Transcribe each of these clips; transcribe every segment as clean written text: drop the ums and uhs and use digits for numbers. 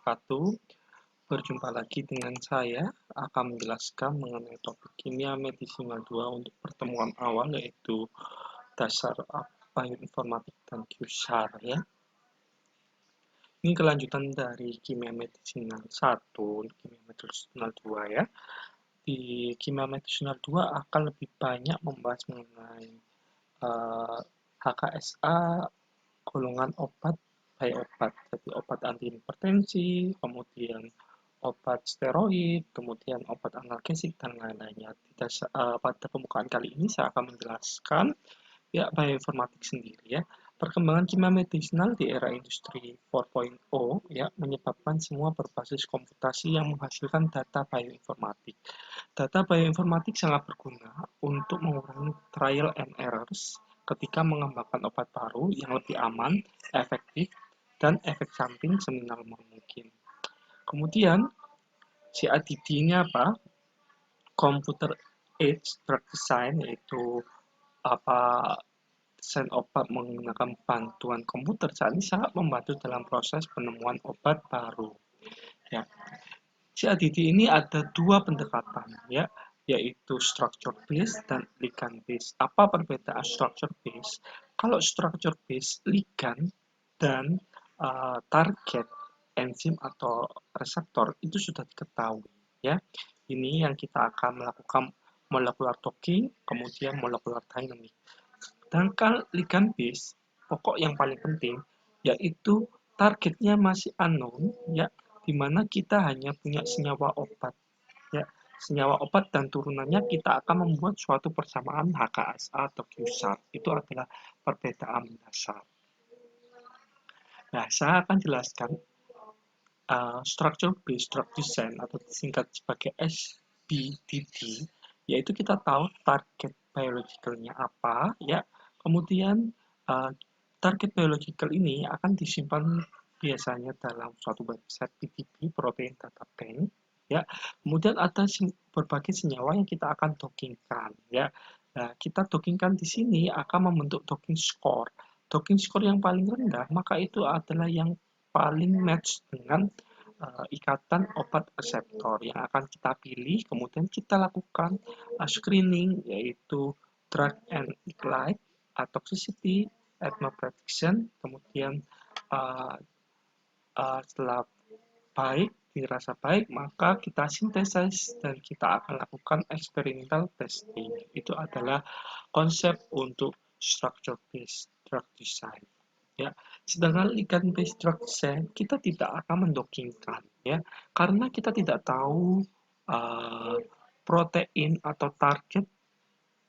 wabarakatuh. Berjumpa lagi dengan saya akan menjelaskan mengenai topik kimia medisinal 2 untuk pertemuan awal, yaitu dasar bioinformatik dan QSAR ya. Ini kelanjutan dari kimia medisinal 1, kimia medisinal 2 ya. Di kimia medisinal 2 akan lebih banyak membahas mengenai HKSA, golongan obat, obat, jadi obat antihipertensi, kemudian obat steroid, kemudian obat analgesik dan lain-lainnya. Pada pembukaan kali ini saya akan menjelaskan ya bioinformatik sendiri ya. Perkembangan kimia medisinal di era industri 4.0 ya menyebabkan semua berbasis komputasi yang menghasilkan data bioinformatik. Data bioinformatik sangat berguna untuk mengurangi trial and errors ketika mengembangkan obat baru yang lebih aman, efektif, dan efek samping seminimal mungkin. Kemudian, CADD ini apa? Computer Aided Drug Design, yaitu desain obat menggunakan bantuan komputer saat ini sangat membantu dalam proses penemuan obat baru. Ya. CADD ini ada dua pendekatan, ya, yaitu structure based dan ligand based. Apa perbedaan structure based? Kalau structure based, ligand dan target enzim atau reseptor itu sudah diketahui ya. Ini yang kita akan melakukan molecular talking, kemudian molecular dynamic. Sedangkan ligand base, pokok yang paling penting yaitu targetnya masih unknown ya, di mana kita hanya punya senyawa obat ya. Senyawa obat dan turunannya kita akan membuat suatu persamaan HKSA atau QSAR. Itu adalah perbedaan dasar. Nah, saya akan jelaskan structure based drug design atau disingkat sebagai SBDD, yaitu kita tahu target biologicalnya apa ya. Kemudian target biological ini akan disimpan biasanya dalam suatu website PDB, Protein Data Bank ya. Kemudian ada berbagai senyawa yang kita akan dockingkan ya. Nah, kita dockingkan di sini akan membentuk docking score. Docking score yang paling rendah maka itu adalah yang paling match dengan ikatan obat reseptor yang akan kita pilih. Kemudian kita lakukan screening, yaitu drug and light, toxicity, prediction. Kemudian setelah baik, dirasa baik, maka kita sintesis dan kita akan lakukan experimental testing. Itu adalah konsep untuk structure based drug design ya. Sedangkan ligand based drug design kita tidak akan mendockingkan ya, karena kita tidak tahu protein atau target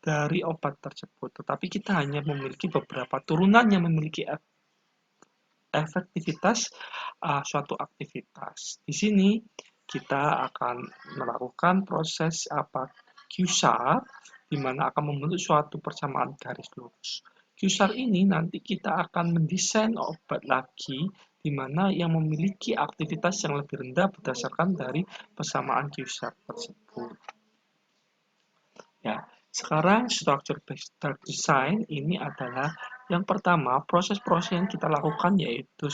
dari obat tersebut, tetapi kita hanya memiliki beberapa turunan yang memiliki efektivitas suatu aktivitas. Di sini kita akan melakukan proses QSAR, di mana akan membentuk suatu persamaan garis lurus. QSAR ini nanti kita akan mendesain obat lagi di mana yang memiliki aktivitas yang lebih rendah berdasarkan dari persamaan QSAR tersebut. Ya, sekarang structure based drug design ini adalah yang pertama proses-proses yang kita lakukan yaitu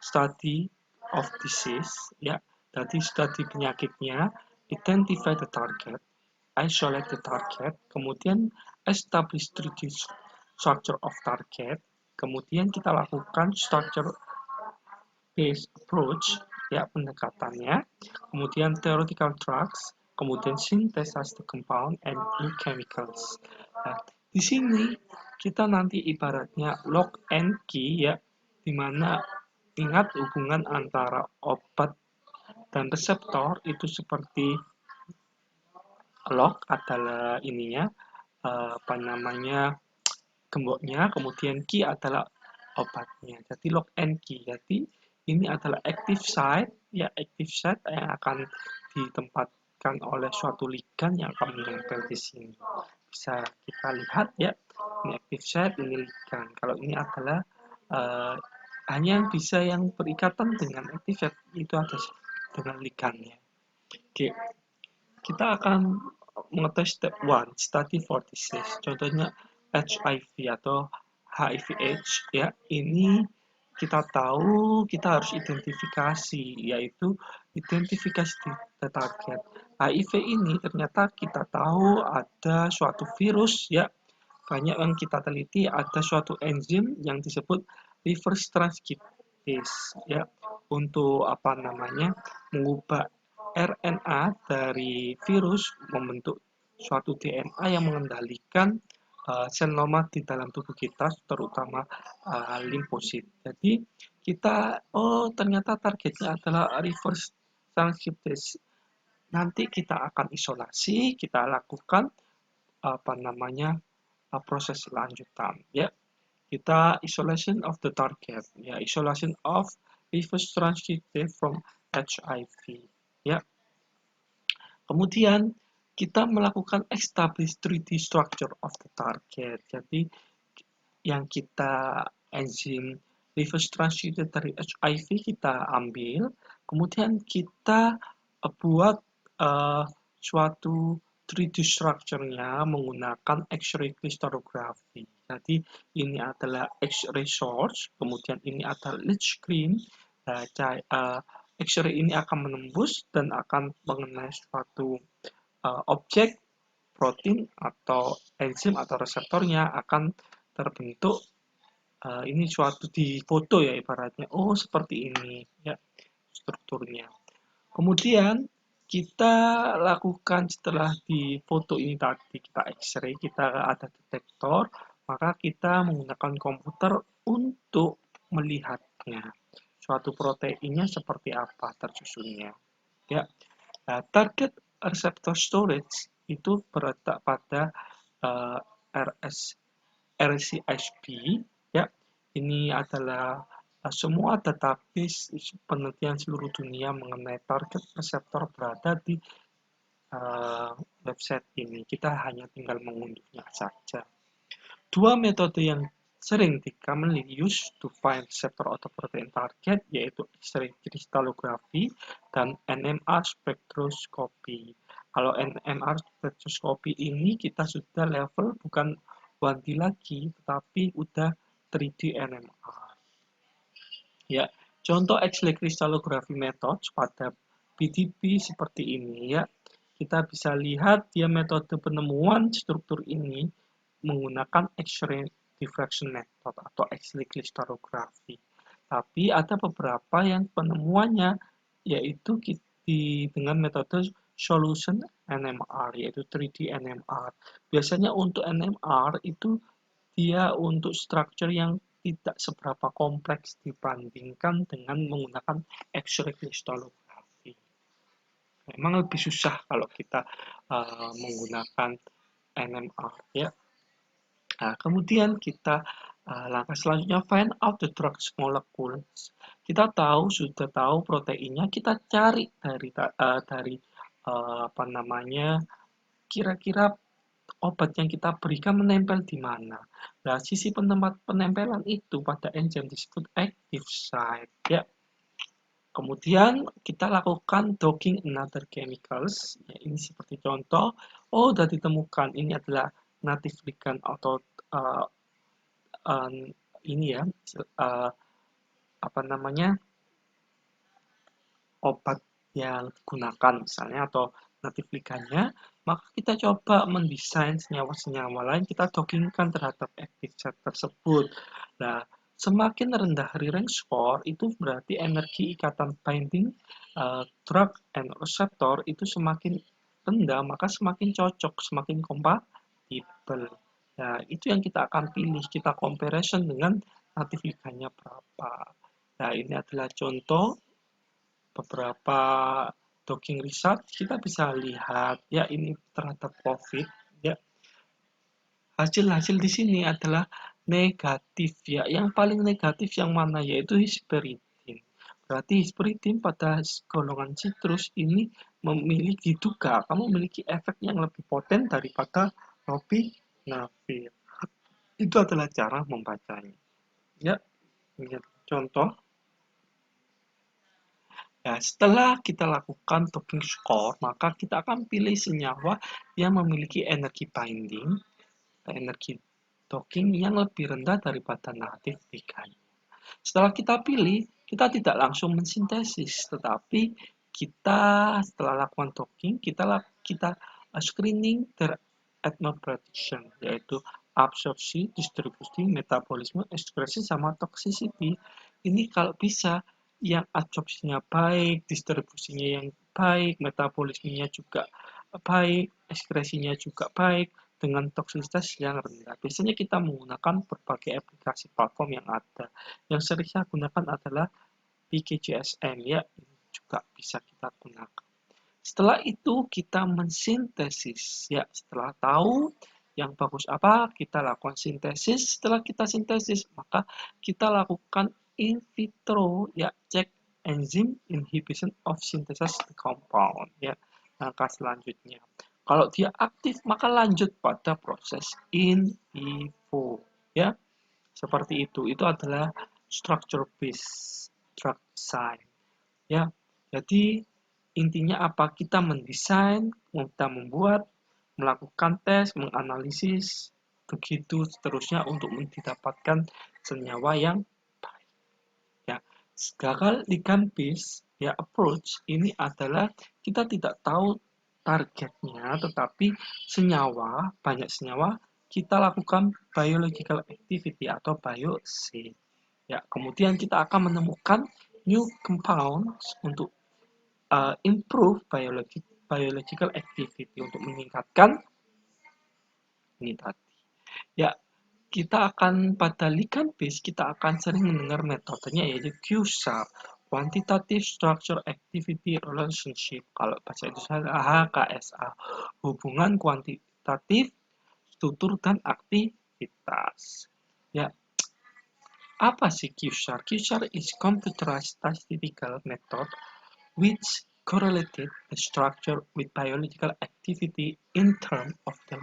study of disease ya. Jadi studi penyakitnya, identify the target, isolate the target, kemudian establish 3D structure of target, kemudian kita lakukan structure based approach ya pendekatannya, kemudian theoretical drugs, kemudian synthesize the compound and new chemicals. Nah, di sini kita nanti ibaratnya lock and key ya, dimana ingat hubungan antara obat dan reseptor itu seperti lock adalah ininya gemboknya, kemudian key adalah obatnya. Jadi lock and key. Jadi ini adalah active site ya, active site yang akan ditempatkan oleh suatu ligand yang akan menempel di sini. Bisa kita lihat ya, ini active site, ini ligand. Kalau ini adalah hanya bisa yang berikatan dengan active site itu ada dengan ligandnya. Oke, kita akan mengetes step 1, study for disease. Contohnya HIV atau HIV/AIDS ya. Ini kita tahu kita harus identifikasi, yaitu identifikasi the target. HIV ini ternyata kita tahu ada suatu virus ya, banyak yang kita teliti ada suatu enzim yang disebut reverse transcriptase ya, untuk apa namanya mengubah RNA dari virus membentuk suatu DNA yang mengendalikan senoma di dalam tubuh kita, terutama limfosit. Jadi ternyata targetnya adalah reverse transcriptase. Nanti kita akan isolasi, kita lakukan apa namanya proses lanjutan. Ya, kita isolation of the target. Ya, isolation of reverse transcriptase from HIV. Ya, kemudian kita melakukan establish 3D structure of the target. Jadi yang kita enzim reverse transcriptase dari HIV kita ambil, kemudian kita buat suatu 3D structure-nya menggunakan X-ray crystallography. Jadi ini adalah X-ray source, kemudian ini adalah lead screen. X-ray ini akan menembus dan akan mengenai suatu objek protein atau enzim atau reseptornya akan terbentuk. Ini suatu di foto ya ibaratnya. Oh seperti ini ya strukturnya. Kemudian kita lakukan setelah di foto ini tadi kita X-ray, kita ada detektor, maka kita menggunakan komputer untuk melihatnya. Suatu proteinnya seperti apa tersusunnya. Ya, target receptor storage itu berletak pada RS RCHB ya. Ini adalah semua database penelitian seluruh dunia mengenai target reseptor berada di website ini. Kita hanya tinggal mengunduhnya saja. Dua metode yang sering commonly used to find receptor atau protein target yaitu X-ray crystallography dan NMR spectroscopy. Kalau NMR spectroscopy ini kita sudah level bukan 1D lagi, tetapi udah 3D NMR. Ya, contoh X-ray crystallography method pada PDB seperti ini ya. Kita bisa lihat dia metode penemuan struktur ini menggunakan X-ray diffraction method atau X-ray crystallography. Tapi ada beberapa yang penemuannya yaitu dengan metode solution NMR yaitu 3D NMR. Biasanya untuk NMR itu dia untuk structure yang tidak seberapa kompleks dibandingkan dengan menggunakan X-ray crystallography. Memang lebih susah kalau kita menggunakan NMR ya. Nah, kemudian kita langkah selanjutnya find out the drug molecules. Kita sudah tahu proteinnya, kita cari dari apa namanya kira-kira obat yang kita berikan menempel di mana. Nah, sisi penempelan itu pada enzim disebut active site ya. Kemudian kita lakukan docking another chemicals. Ya, ini seperti contoh, sudah ditemukan ini adalah native ligand atau ini ya, apa namanya, obat yang digunakan misalnya atau native ligandnya, maka kita coba mendesain senyawa-senyawa lain, kita dockingkan terhadap active site tersebut. Nah, semakin rendah rank score itu berarti energi ikatan binding drug and receptor itu semakin rendah, maka semakin cocok, semakin kompatibel. Nah, itu yang kita akan pilih, kita comparison dengan native ligandnya berapa. Nah, ini adalah contoh beberapa docking research. Kita bisa lihat ya ini terhadap COVID ya. Hasil-hasil di sini adalah negatif ya. Yang paling negatif yang mana yaitu hesperidin. Berarti hesperidin pada golongan citrus ini diduga kamu memiliki efek yang lebih poten daripada lopinavir. Itu adalah cara membacanya. Ya, ini contoh. Ya, setelah kita lakukan docking score, maka kita akan pilih senyawa yang memiliki energi binding, energi docking yang lebih rendah daripada native ligand. Setelah kita pilih, kita tidak langsung mensintesis, tetapi kita setelah lakukan docking, kita screening their atmospheric prediction, yaitu absorpsi, distribusi, metabolisme, ekskresi, sama toxicity. Ini kalau bisa yang absorpsinya baik, distribusinya yang baik, metabolismenya juga baik, ekskresinya juga baik, dengan toksisitas yang rendah. Biasanya kita menggunakan berbagai aplikasi platform yang ada. Yang sering saya gunakan adalah PKGSM, ya, ini juga bisa kita gunakan. Setelah itu kita mensintesis, ya, setelah tahu yang bagus apa, kita lakukan sintesis. Setelah kita sintesis, maka kita lakukan in vitro, ya, cek enzim inhibition of synthesis compound, ya. Langkah selanjutnya, kalau dia aktif, maka lanjut pada proses in vivo, ya. Seperti itu. Itu adalah structure based drug design, ya. Jadi intinya apa? Kita mendesain, kita membuat, melakukan tes, menganalisis, begitu seterusnya untuk mendapatkan senyawa yang baik. Ya, gagal ligand based, ya, approach ini adalah kita tidak tahu targetnya, tetapi banyak senyawa, kita lakukan biological activity atau bio-C. Ya, kemudian kita akan menemukan new compounds untuk improve biological activity, untuk meningkatkan ini tadi. Ya, kita akan pada ligand base, kita akan sering mendengar metodenya yaitu QSAR, Quantitative Structure Activity Relationship. Kalau bahasa Indonesia HKSA, hubungan kuantitatif, struktur dan aktivitas. Ya, apa sih QSAR? QSAR is computerized statistical method which correlated the structure with biological activity in terms of the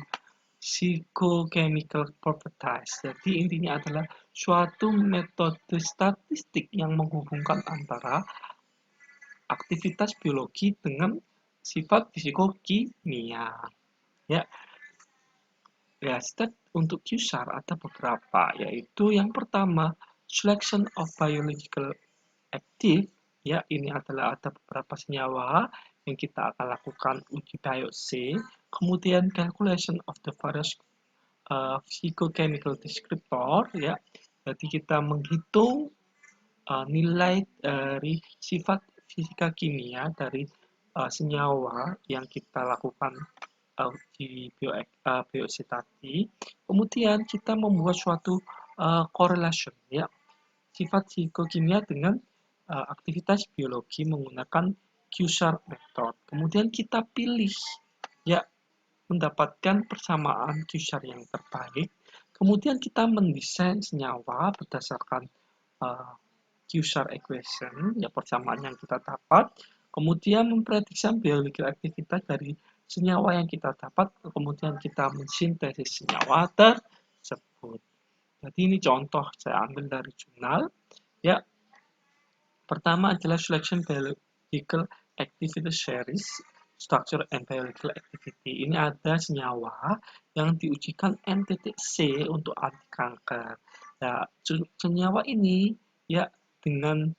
psychochemical properties. Jadi intinya adalah suatu metode statistik yang menghubungkan antara aktivitas biologi dengan sifat fisikokimia. Ya, ya, step untuk QSAR ada beberapa, yaitu yang pertama, selection of biological active, ya, ini adalah ada beberapa senyawa yang kita akan lakukan uji bio-C, kemudian calculation of the various physicochemical descriptor, ya, jadi kita menghitung nilai dari sifat fisika kimia dari senyawa yang kita lakukan uji bio-C tadi, kemudian kita membuat suatu correlation, ya, sifat psikokimia dengan aktivitas biologi menggunakan QSAR method. Kemudian kita pilih, ya, mendapatkan persamaan QSAR yang terbaik. Kemudian kita mendesain senyawa berdasarkan QSAR equation, ya, persamaan yang kita dapat. Kemudian memprediksi biological aktivitas dari senyawa yang kita dapat. Kemudian kita mensintesis senyawa tersebut. Jadi ini contoh saya ambil dari jurnal, ya. Pertama adalah selection biological activity series, structure and biological activity. Ini ada senyawa yang diujikan NTTC untuk anti kanker. Nah, senyawa ini, ya, dengan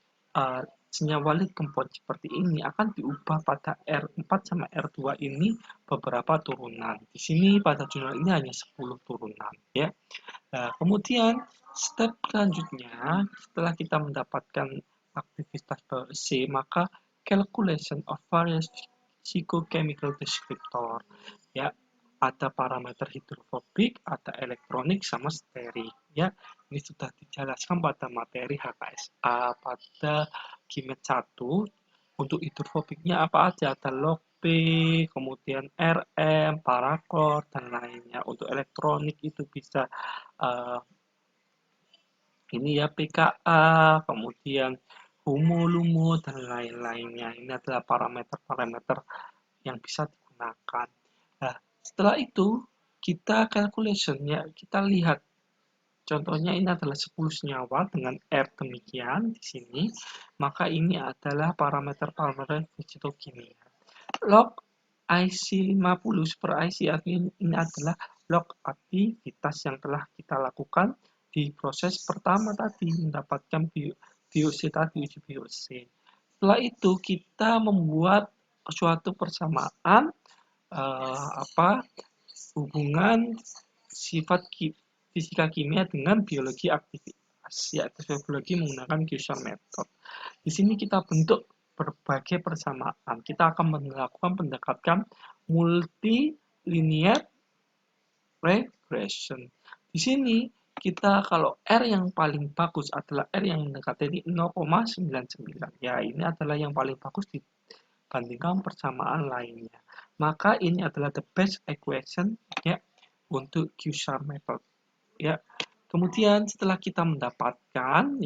senyawa lead compound seperti ini akan diubah pada R4 sama R2 ini beberapa turunan. Di sini pada jurnal ini hanya 10 turunan, ya. Nah, kemudian step selanjutnya setelah kita mendapatkan aktivitas C, maka calculation of various physicochemical descriptor, ya, ada parameter hidrofobik, ada elektronik, sama sterik, ya. Ini sudah dijelaskan pada materi HKSA pada Gimet 1. Untuk hidrofobiknya apa aja? Ada log P, kemudian RM, paraklor, dan lainnya. Untuk elektronik itu bisa ini, ya, pKa, kemudian HUMO-LUMO, dan lain-lainnya. Ini adalah parameter-parameter yang bisa digunakan. Nah, setelah itu kita calculation, ya, kita lihat. Contohnya ini adalah 10 senyawa dengan R demikian di sini, maka ini adalah parameter-parameter fitokimia. Log IC50 per IC ini adalah log aktivitas yang telah kita lakukan di proses pertama tadi mendapatkan VOC tadi, uji VOC. Setelah itu kita membuat suatu persamaan hubungan sifat fisika kimia dengan biologi aktivitas, yaitu biologi menggunakan Gaussian method. Di sini kita bentuk berbagai persamaan. Kita akan melakukan pendekatan multilinear regression. Di sini kita kalau R yang paling bagus adalah R yang mendekati 0,99. Ya, ini adalah yang paling bagus dibandingkan persamaan lainnya. Maka ini adalah the best equation ya untuk Gaussian method. Ya. Kemudian setelah kita mendapatkan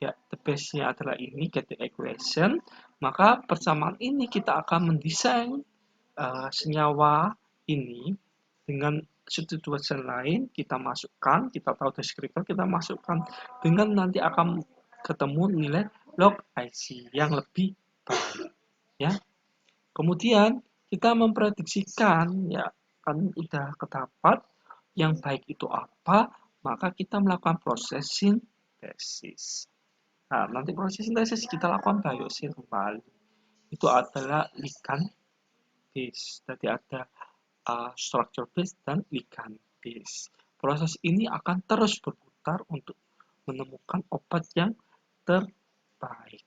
the base-nya adalah ini, get the equation, maka persamaan ini kita akan mendesain senyawa ini dengan substitution lain, kita masukkan, kita tahu deskriptor, kita masukkan, dengan nanti akan ketemu nilai log IC yang lebih baik. Ya. Kemudian kita memprediksikan, ya kan udah kedapat yang baik itu apa, maka kita melakukan proses sintesis. Nah, nanti proses sintesis kita lakukan biosyn kembali. Itu adalah ligand base. Jadi ada structure base dan ligand base. Proses ini akan terus berputar untuk menemukan obat yang terbaik.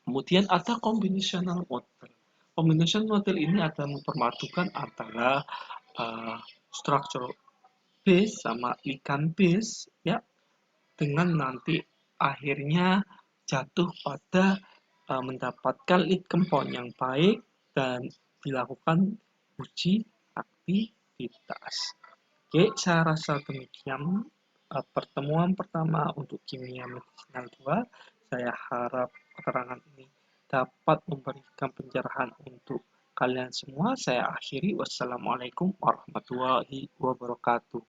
Kemudian ada combinational model. Combinational model ini adalah mempermadukan antara structure base sama ligand base ya, dengan nanti akhirnya jatuh pada mendapatkan lead compound yang baik dan dilakukan uji aktivitas. Oke, saya rasa demikian pertemuan pertama untuk kimia medisinal 2. Saya harap keterangan ini dapat memberikan pencerahan untuk kalian semua. Saya akhiri. Wassalamualaikum warahmatullahi wabarakatuh.